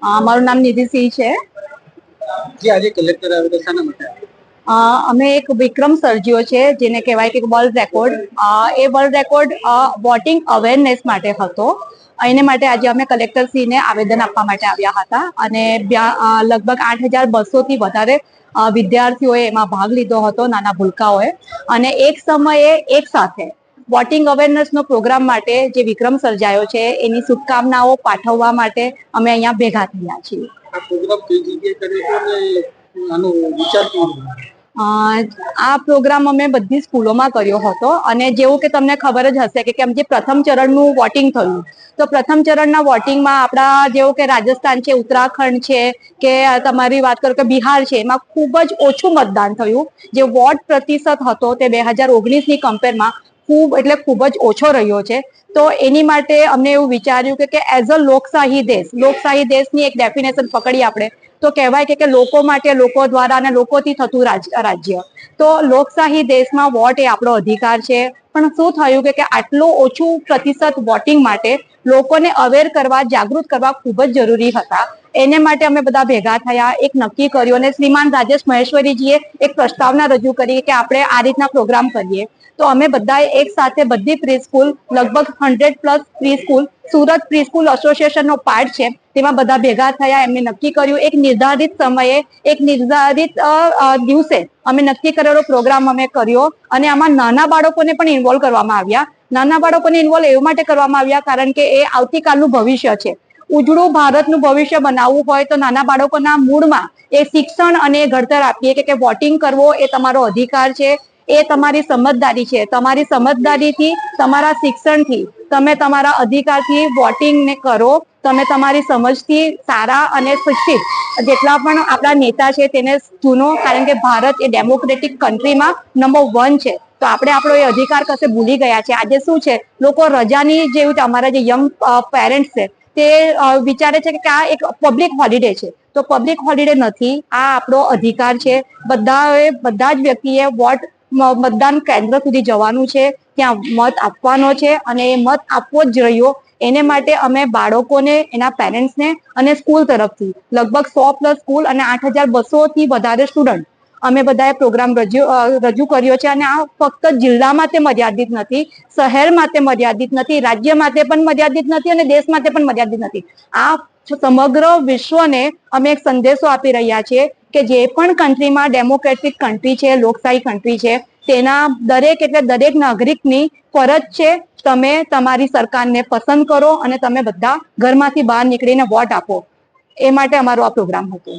મારું નામ નિધિ સિંહ છે. જે આજે કલેક્ટર આવે તો શાના માટે અમે એક વિક્રમ સર્જ્યો છે, જેને કહેવાય કે વર્લ્ડ રેકોર્ડ. એ વર્લ્ડ રેકોર્ડ વોટિંગ અવેરનેસ માટે હતો. એને માટે આજે અમે કલેક્ટરશ્રીને આવેદન આપવા માટે આવ્યા હતા અને લગભગ 8,200 થી વધારે વિદ્યાર્થીઓએ એમાં ભાગ લીધો હતો, નાના ભૂલકાઓએ. અને એક સમયે એક સાથે વોટિંગ અવેરનેસ નો પ્રોગ્રામ માટે જે વિક્રમ સર્જાયો છે એની શુભકામનાઓ પાઠવવા માટે અમે અહીંયા ભેગા થયા છીએ. આ પ્રોગ્રામ કઈ જગ્યાએ કર્યો હતો અને આનો વિચાર કેવો હતો? આ પ્રોગ્રામ અમે બધી સ્કૂલોમાં કર્યો હતો અને જેવું કે તમને ખબર જ હશે કે જે પ્રથમ ચરણનું વોટિંગ થયું, તો પ્રથમ ચરણના વોટિંગમાં આપણા જેવું કે રાજસ્થાન છે, ઉત્તરાખંડ છે, કે તમારી વાત કરો કે બિહાર છે, એમાં ખૂબ જ ઓછું મતદાન થયું. જે વોટ પ્રતિશત હતો તે 2019ની કમ્પેરમાં ખૂબ જ ઓછો રહ્યો છે. તો એની માટે અમને એવું વિચાર્યું કે એઝ અ લોકશાહી દેશની એક ડેફિનેશન પકડી આપણે તો કહેવાય કે લોકો માટે, લોકો દ્વારા અને લોકોથી થતું રાજ્ય. તો લોકશાહી દેશમાં વોટ એ આપણો અધિકાર છે. પણ શું થયું કે આટલું ઓછું પ્રતિશત વોટિંગ માટે લોકોને અવેર કરવા, જાગૃત કરવા ખૂબ જ જરૂરી હતા. એને માટે અમે બધા ભેગા થયા, એક નક્કી કર્યું અને શ્રીમાન રાજેશ મહેશ્વરીજીએ એક પ્રસ્તાવના રજૂ કરી કે આપણે આ રીતના પ્રોગ્રામ કરીએ. તો અમે બધાએ એક સાથે બધી પ્રી સ્કૂલ, લગભગ 100+ pre school, Surat pre school એસોસિએશનનો પાર્ટ છે, તેમાં બધા ભેગા થયા. એમને નક્કી કર્યું એક નિર્ધારિત સમયે, એક નિર્ધારિત દિવસે અમે નક્કી કરેલો પ્રોગ્રામ અમે કર્યો અને આમાં નાના બાળકોને પણ ઇન્વોલ્વ કરવામાં આવ્યા. નાના બાળકોને ઇન્વોલ્વ એ માટે કરવામાં આવ્યા કારણ કે એ આવતીકાલનું ભવિષ્ય છે. ઉજળું ભારતનું ભવિષ્ય બનાવવું હોય તો નાના બાળકોના મૂળમાં એ શિક્ષણ અને ઘડતર આપીએ કે વોટિંગ કરવો એ તમારો અધિકાર છે, એ તમારી સમજદારી છે. તમારી સમજદારીથી, તમારા શિક્ષણથી તમે તમારા અધિકારથી વોટિંગને કરો. તમે તમારી સમજથી સારા અને શિક્ષિત જેટલા પણ આપણા નેતા છે તેને ચૂનો, કારણ કે ભારત એ ડેમોક્રેટિક કન્ટ્રીમાં નંબર 1 છે. તો આપણે આપણો એ અધિકાર કશે ભૂલી ગયા છે. આજે શું છે, લોકો રજાની જેવું, અમારા જે યંગ પેરેન્ટ્સ છે તે વિચારે છે કે આ એક પબ્લિક હોલિડે છે, તો પબ્લિક હોલિડે નથી. આ આપણો અધિકાર છે. બધા જ વ્યક્તિએ મતદાન કેન્દ્ર સુધી જવાનું છે, ત્યાં મત આપવાનો છે અને એ મત આપવો જ રહ્યો. એને માટે અમે બાળકોને, એના પેરેન્ટ્સને અને સ્કૂલ તરફથી લગભગ 100+ સ્કૂલ અને 8,200 થી વધારે સ્ટુડન્ટ અમે બધાએ પ્રોગ્રામ રજૂ કર્યો છે. અને આ ફક્ત જિલ્લામાં તે મર્યાદિત નથી, શહેર માટે મર્યાદિત નથી, રાજ્ય માટે પણ મર્યાદિત નથી અને દેશ માટે પણ મર્યાદિત નથી. આ સમગ્ર વિશ્વને અમે એક સંદેશો આપી રહ્યા છીએ કે જે પણ કન્ટ્રીમાં ડેમોક્રેટિક કન્ટ્રી છે, લોકશાહી કન્ટ્રી છે, તેના દરેક નાગરિકની ફરજ છે તમે તમારી સરકારને પસંદ કરો અને તમે બધા ઘરમાંથી બહાર નીકળીને વોટ આપો. એ માટે અમારો આ પ્રોગ્રામ હતો.